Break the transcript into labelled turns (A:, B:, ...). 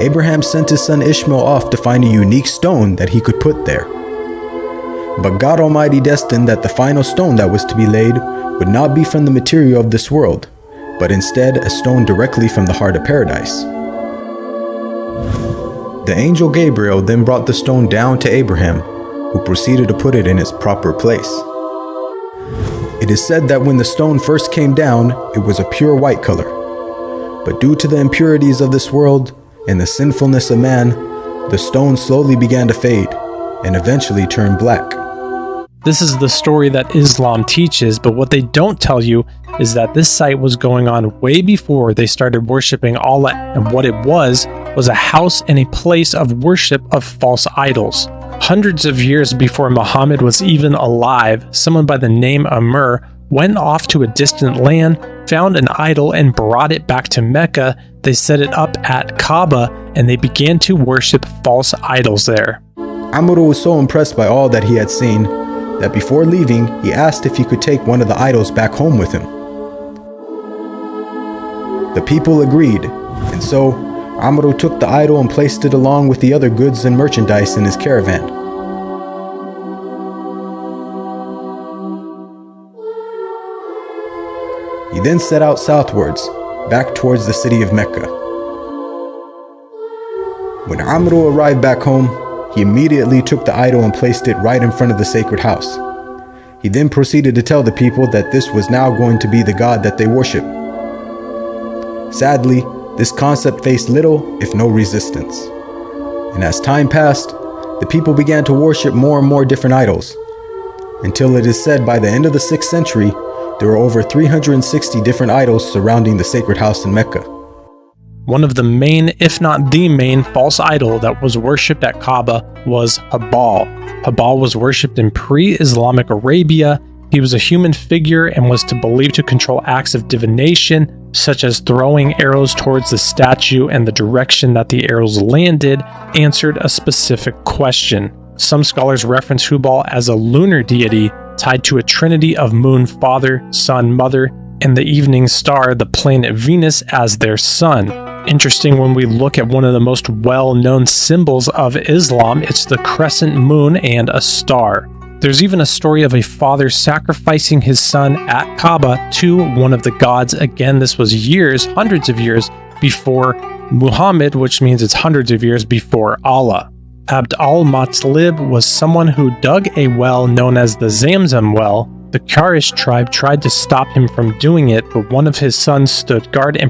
A: Abraham sent his son Ishmael off to find a unique stone that he could put there. But God Almighty destined that the final stone that was to be laid would not be from the material of this world, but instead a stone directly from the heart of paradise. The angel Gabriel then brought the stone down to Abraham, who proceeded to put it in its proper place. It is said that when the stone first came down, it was a pure white color. But due to the impurities of this world and the sinfulness of man, the stone slowly began to fade and eventually turned black.
B: This is the story that Islam teaches, but what they don't tell you is that this site was going on way before they started worshiping Allah, and what it was a house and a place of worship of false idols. Hundreds of years before Muhammad was even alive, someone by the name Amr went off to a distant land, found an idol, and brought it back to Mecca. They set it up at Kaaba, and they began to worship false idols there.
A: Amr was so impressed by all that he had seen that before leaving, he asked if he could take one of the idols back home with him. The people agreed, and so Amr took the idol and placed it along with the other goods and merchandise in his caravan. He then set out southwards, back towards the city of Mecca. When Amr arrived back home, he immediately took the idol and placed it right in front of the sacred house. He then proceeded to tell the people that this was now going to be the god that they worship. Sadly, this concept faced little, if no resistance. And as time passed, the people began to worship more and more different idols, until it is said by the end of the 6th century, there were over 360 different idols surrounding the sacred house in Mecca.
B: One of the main, if not the main, false idol that was worshipped at Kaaba was Baal. Baal was worshipped in pre-Islamic Arabia. He was a human figure and was believed to control acts of divination, such as throwing arrows towards the statue, and the direction that the arrows landed answered a specific question. Some scholars reference Baal as a lunar deity tied to a trinity of moon, father, sun, mother, and the evening star, the planet Venus, as their son. Interesting, when we look at one of the most well-known symbols of Islam, it's the crescent moon and a star. There's even a story of a father sacrificing his son at Kaaba to one of the gods. Again, this was years, hundreds of years before Muhammad, which means it's hundreds of years before Allah. Abd al-Muttalib was someone who dug a well known as the Zamzam well. The Quraysh tribe tried to stop him from doing it, but one of his sons stood guard and